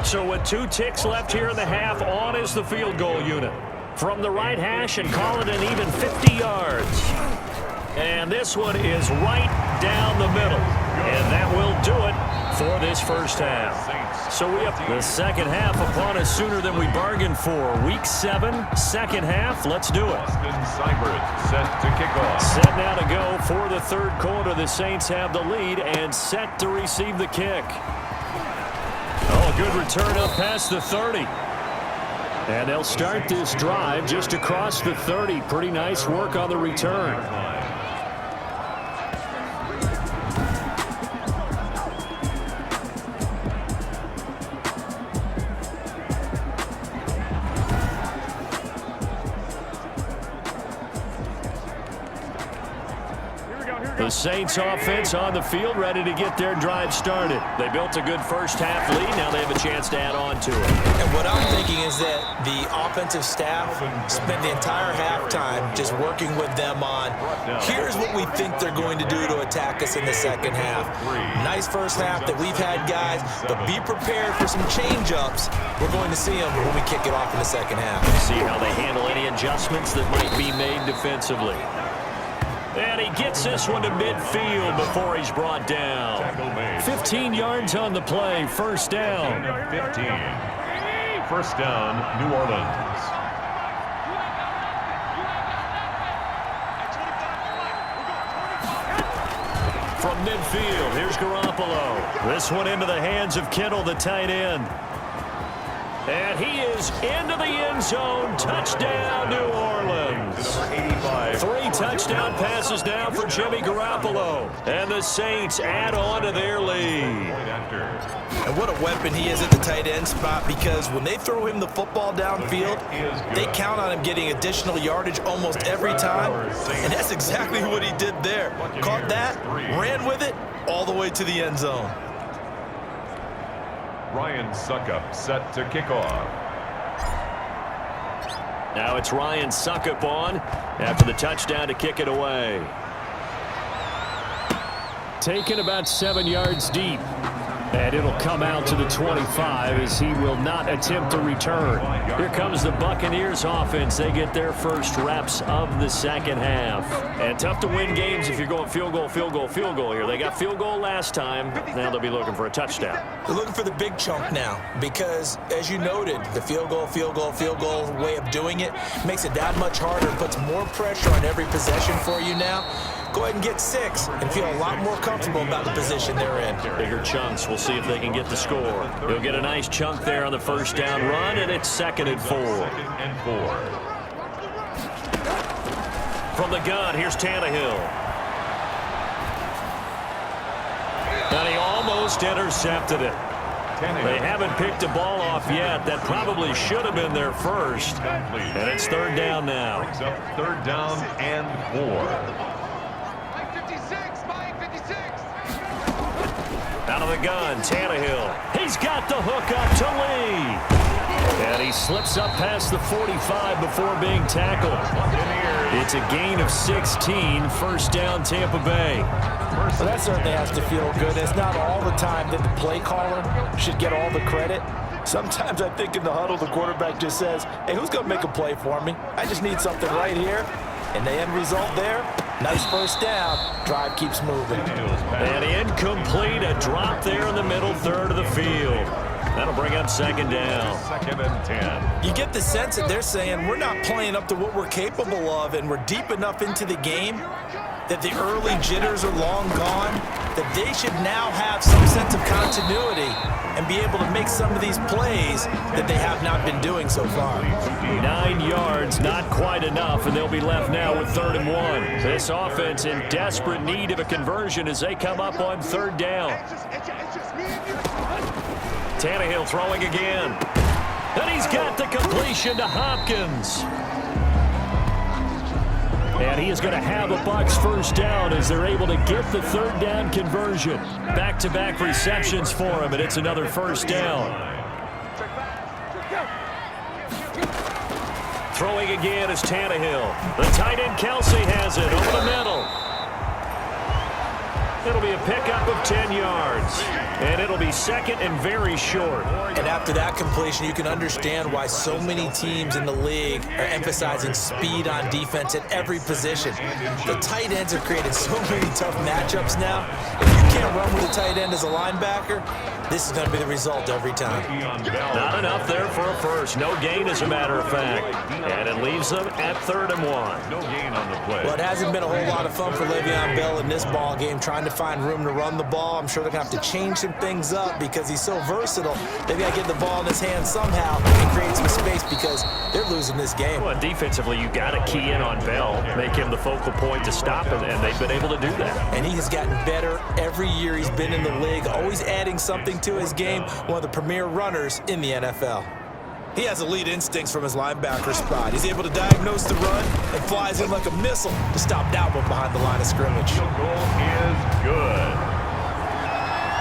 So with 2 ticks left here in the half, on is the field goal unit. From the right hash and call it an even 50 yards. And this one is right down the middle. And that will do it for this first half. So we have the second half upon us sooner than we bargained for. Week 7, second half. Let's do it. Set to kick off. Set now to go for the third quarter. The Saints have the lead and set to receive the kick. Oh, a good return up past the 30. And they'll start this drive just across the 30. Pretty nice work on the return. The Saints offense on the field, ready to get their drive started. They built a good first half lead. Now they have a chance to add on to it. And what I'm thinking is that the offensive staff spent the entire halftime just working with them on, here's what we think they're going to do to attack us in the second half. Nice first half that we've had, guys, but be prepared for some change-ups. We're going to see them when we kick it off in the second half. See how they handle any adjustments that might be made defensively. And he gets this one to midfield before he's brought down. 15 yards on the play, first down. 15. First down, New Orleans. From midfield, here's Garoppolo. This one into the hands of Kittle, the tight end. And he is into the end zone. Touchdown, New Orleans. 3 touchdown passes now for Jimmy Garoppolo. And the Saints add on to their lead. And what a weapon he is at the tight end spot, because when they throw him the football downfield, they count on him getting additional yardage almost every time. And that's exactly what he did there. Caught that, ran with it, all the way to the end zone. Ryan Suckup set to kick off. Now it's Ryan Suckup on after the touchdown to kick it away. Taken about 7 yards deep. And it'll come out to the 25 as he will not attempt to return. Here comes the Buccaneers offense. They get their first reps of the second half. And tough to win games if you're going field goal, field goal, field goal here. They got field goal last time. Now they'll be looking for a touchdown. They're looking for the big chunk now because, as you noted, the field goal, field goal, field goal way of doing it makes it that much harder and puts more pressure on every possession for you now. Go ahead and get 6 and feel a lot more comfortable about the position they're in. Bigger chunks. We'll see if they can get the score. He'll get a nice chunk there on the first down run, and it's 2nd and 4. From the gun, here's Tannehill. And he almost intercepted it. They haven't picked a ball off yet. That probably should have been their first. And it's 3rd down now. 3rd down and 4. Out of the gun, Tannehill. He's got the hook up to Lee. And he slips up past the 45 before being tackled. It's a gain of 16, first down Tampa Bay. Well, that certainly has to feel good. It's not all the time that the play caller should get all the credit. Sometimes I think in the huddle, the quarterback just says, hey, who's going to make a play for me? I just need something right here. And the end result there, nice first down. Drive keeps moving. And incomplete, a drop there in the middle third of the field. That'll bring up 2nd down. 2nd and 10. You get the sense that they're saying we're not playing up to what we're capable of, and we're deep enough into the game that the early jitters are long gone, that they should now have some sense of continuity and be able to make some of these plays that they have not been doing so far. 9 yards, not quite enough, and they'll be left now with 3rd and 1. This offense in desperate need of a conversion as they come up on 3rd down. Tannehill throwing again. And he's got the completion to Hopkins. And he is going to have a Bucs first down as they're able to get the 3rd down conversion. Back-to-back receptions for him, and it's another first down. Throwing again is Tannehill. The tight end Kelsey has it over the middle. It'll be a pickup of 10 yards. And it'll be second and very short. And after that completion, you can understand why so many teams in the league are emphasizing speed on defense at every position. The tight ends are creating so many tough matchups now. If you can't run with a tight end as a linebacker, this is going to be the result every time. Not enough there for a first. No gain, as a matter of fact. And it leaves them at 3rd and 1. No gain on the play. Well, it hasn't been a whole lot of fun for Le'Veon Bell in this ball game, trying to find room to run the ball. I'm sure they're going to have to change some things up because he's so versatile. They've got to get the ball in his hands somehow and create some space because they're losing this game. Well, defensively, you got to key in on Bell, make him the focal point to stop him, and they've been able to do that. And he has gotten better every year he's been in the league, always adding something to his game, one of the premier runners in the NFL. He has elite instincts from his linebacker spot. He's able to diagnose the run and flies in like a missile to stop that one behind the line of scrimmage. Field goal is good.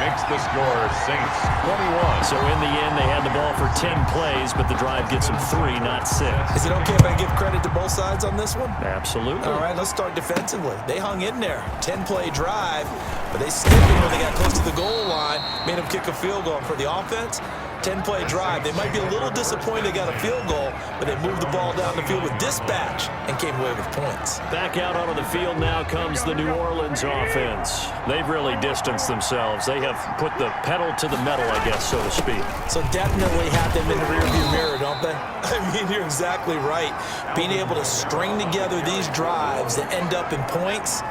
Makes the score Saints 21. So in the end, they had the ball for 10 plays, but the drive gets them 3, not 6. Is it okay if I give credit to both sides on this one? Absolutely. All right, let's start defensively. They hung in there. 10-play drive, but they stiffened when they got close to the goal line, made them kick a field goal. And for the offense, 10-play drive. They might be a little disappointed they got a field goal, but they moved the ball down the field with dispatch and came away with points. Back out onto the field now comes the New Orleans offense. They've really distanced themselves. They have put the pedal to the metal, I guess, so to speak. So definitely have them in the rearview mirror, don't they? I mean, you're exactly right. Being able to string together these drives that end up in points,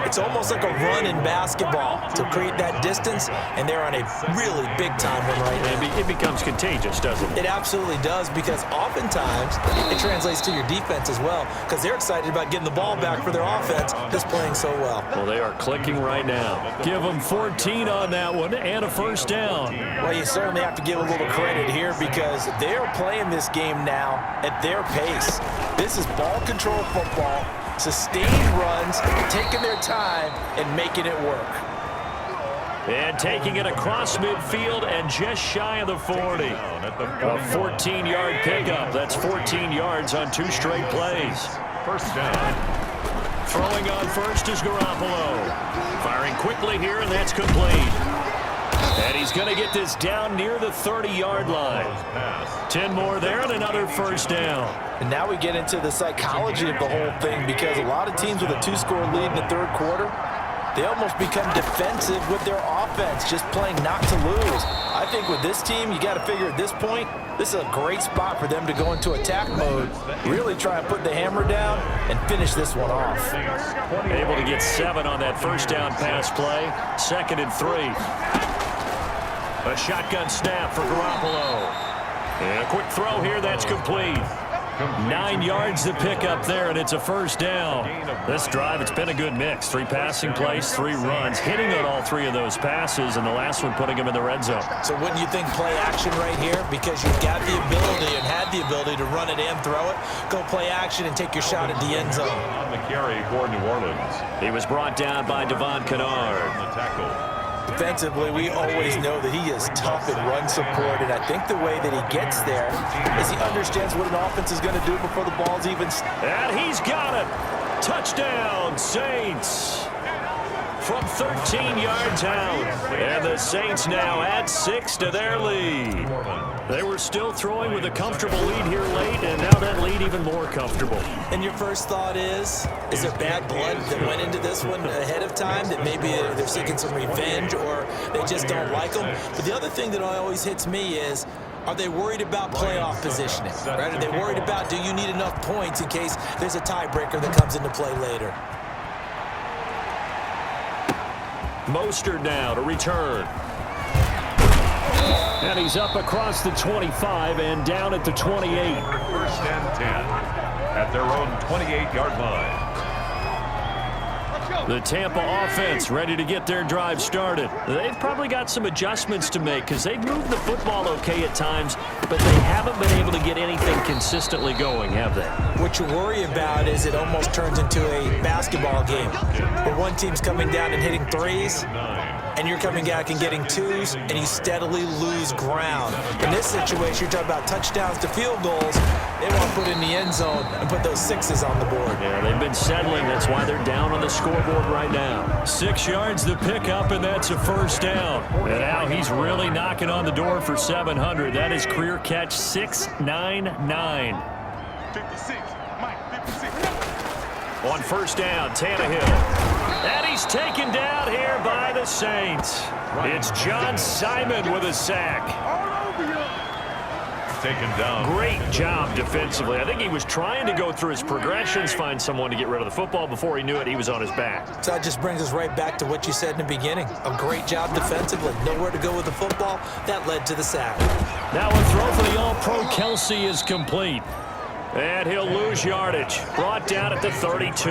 it's almost like a run in basketball to create that distance, and they're on a really big-time one right now. It becomes contagious, doesn't it? It absolutely does, because oftentimes it translates to your defense as well, because they're excited about getting the ball back for their offense that's playing so well. Well, they are clicking right now. Give them 14 on that one and a first down. Well, you certainly have to give a little credit here because they're playing this game now at their pace. This is ball control football, sustained runs, taking their time and making it work. And taking it across midfield and just shy of the 40. A 14-yard pickup. That's 14 yards on 2 straight plays. First down. Throwing on first is Garoppolo. Firing quickly here, and that's complete. And he's going to get this down near the 30-yard line. 10 more there and another first down. And now we get into the psychology of the whole thing, because a lot of teams with a 2-score lead in the third quarter, they almost become defensive with their offense, just playing not to lose. I think with this team, you got to figure at this point, this is a great spot for them to go into attack mode, really try and put the hammer down and finish this one off. Able to get 7 on that first down pass play. 2nd and 3. A shotgun snap for Garoppolo. And a quick throw here, that's complete. 9 yards to pick up there, and it's a first down. This drive, it's been a good mix. 3 passing plays, 3 runs, hitting on all 3 of those passes, and the last one putting him in the red zone. So wouldn't you think play action right here? Because you've got the ability and had the ability to run it and throw it. Go play action and take your shot at the end zone. On the carry for New Orleans. He was brought down by Devon Kennard. On the tackle. Defensively, we always know that he is tough in run support, and I think the way that he gets there is he understands what an offense is going to do before the ball's even... And he's got it. Touchdown, Saints. From 13 yards out. And the Saints now add 6 to their lead. They were still throwing with a comfortable lead here late, and now that lead even more comfortable. And your first thought is there bad blood that went into this one ahead of time, that maybe they're seeking some revenge or they just don't like them? But the other thing that always hits me is, are they worried about playoff positioning? Right? Are they worried about, do you need enough points in case there's a tiebreaker that comes into play later? Mostert now to return. And he's up across the 25 and down at the 28. First and 10 at their own 28-yard line. The Tampa offense ready to get their drive started. They've probably got some adjustments to make because they've moved the football okay at times, but they haven't been able to get anything consistently going, have they? What you worry about is it almost turns into a basketball game where one team's coming down and hitting threes, and you're coming back and getting twos, and you steadily lose ground. In this situation, you're talking about touchdowns to field goals. They want to put in the end zone and put those sixes on the board. Yeah, they've been settling. That's why they're down on the scoreboard right now. 6 yards the pickup, and that's a first down. And now he's really knocking on the door for 700. That is career catch 699. 56. Mike, 56. On first down, Tannehill. And he's taken down here by the Saints. It's John Simon with a sack. All over you. Taken down. Great job defensively. I think he was trying to go through his progressions, find someone to get rid of the football. Before he knew it, he was on his back. So that just brings us right back to what you said in the beginning. A great job defensively. Nowhere to go with the football. That led to the sack. Now a throw for the All-Pro Kelsey is complete. And he'll lose yardage. Brought down at the 32.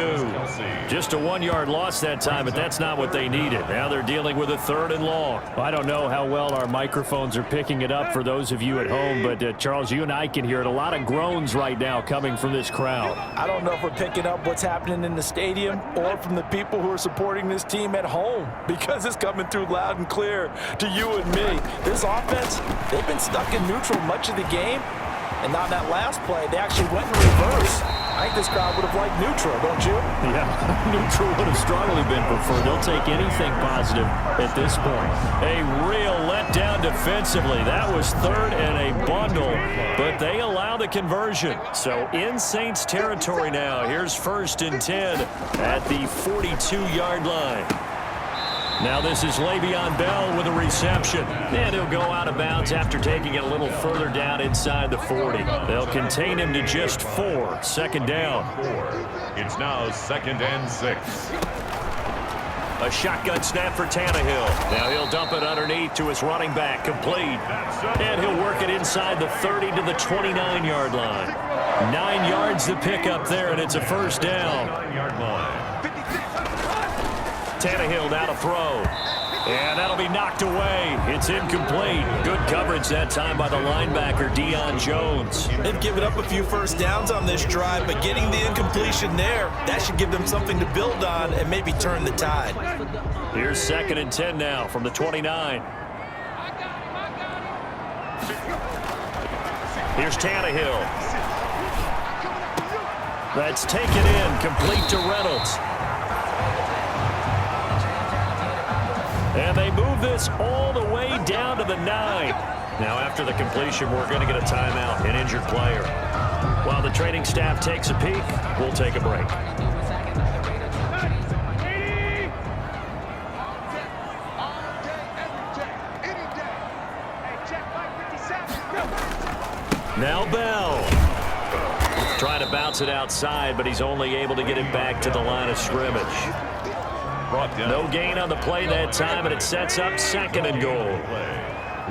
Just a 1-yard loss that time, but that's not what they needed. Now they're dealing with a 3rd and long. I don't know how well our microphones are picking it up for those of you at home, but Charles, you and I can hear it. A lot of groans right now coming from this crowd. I don't know if we're picking up what's happening in the stadium or from the people who are supporting this team at home, because it's coming through loud and clear to you and me. This offense, they've been stuck in neutral much of the game. And on that last play, they actually went in reverse. I think this crowd would have liked neutral, don't you? Yeah, neutral would have strongly been preferred. They'll take anything positive at this point. A real letdown defensively. That was 3rd and a bundle, but they allow the conversion. So in Saints territory now. Here's 1st and 10 at the 42-yard line. Now this is Le'Veon Bell with a reception. And he'll go out of bounds after taking it a little further down inside the 40. They'll contain him to just 4. 2nd down. It's now 2nd and 6. A shotgun snap for Tannehill. Now he'll dump it underneath to his running back. Complete. And he'll work it inside the 30 to the 29-yard line. 9 yards the pickup there, and it's a first down. 9-yard line. Tannehill now to throw. And that'll be knocked away. It's incomplete. Good coverage that time by the linebacker, Deion Jones. They've given up a few first downs on this drive, but getting the incompletion there, that should give them something to build on and maybe turn the tide. Here's 2nd and 10 now from the 29. Here's Tannehill. That's taken in, complete to Reynolds. And they move this all the way down to the 9. Now after the completion, we're going to get a timeout, an injured player. While the training staff takes a peek, we'll take a break. Now Bell. Trying to bounce it outside, but he's only able to get it back to the line of scrimmage. No gain on the play that time, and it sets up 2nd and goal.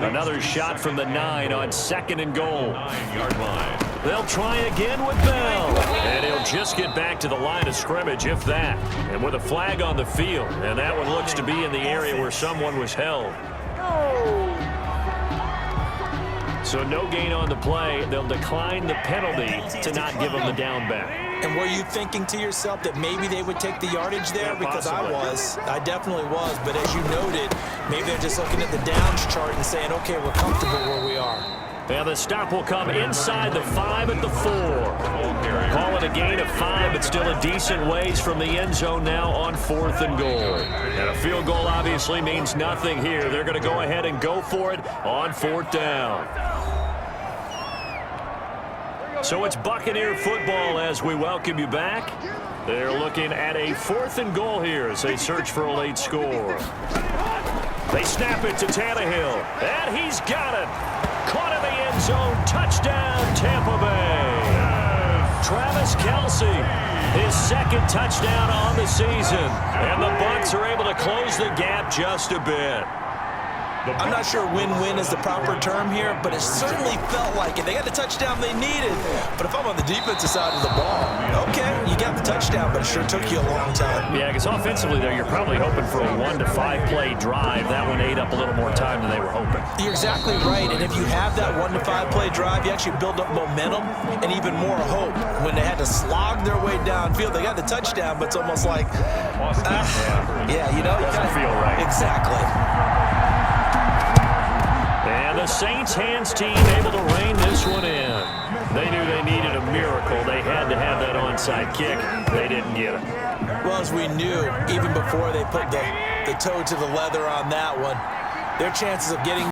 Another shot from the 9 on 2nd and goal. 9-yard line. They'll try again with Bell. And he'll just get back to the line of scrimmage, if that. And with a flag on the field. And that one looks to be in the area where someone was held. So no gain on the play. They'll decline the penalty to not give him the down back. And were you thinking to yourself that maybe they would take the yardage there? Yeah, because possibly. I definitely was. But as you noted, maybe they're just looking at the downs chart and saying, okay, we're comfortable where we are. And the stop will come inside the 5 at the 4. Call it a gain of 5, but still a decent ways from the end zone now on 4th and goal. And a field goal obviously means nothing here. They're going to go ahead and go for it on 4th down. So it's Buccaneer football as we welcome you back. They're looking at a 4th and goal here as they search for a late score. They snap it to Tannehill, and he's got it. Caught in the end zone. Touchdown, Tampa Bay. Travis Kelce, his 2nd touchdown on the season. And the Bucs are able to close the gap just a bit. I'm not sure win-win is the proper term here, but it certainly felt like it. They got the touchdown they needed. But if I'm on the defensive side of the ball, okay, you got the touchdown, but it sure took you a long time. Yeah, because offensively, though, you're probably hoping for a 1 to 5 play drive. That one ate up a little more time than they were hoping. You're exactly right, and if you have that 1 to 5 play drive, you actually build up momentum and even more hope. When they had to slog their way downfield, they got the touchdown, but it's almost like, yeah, you know, doesn't feel right. Exactly. And the Saints hands team able to rein this one in. They knew they needed a miracle. They had to have that onside kick. They didn't get it. Well, as we knew, even before they put the toe to the leather on that one, their chances of getting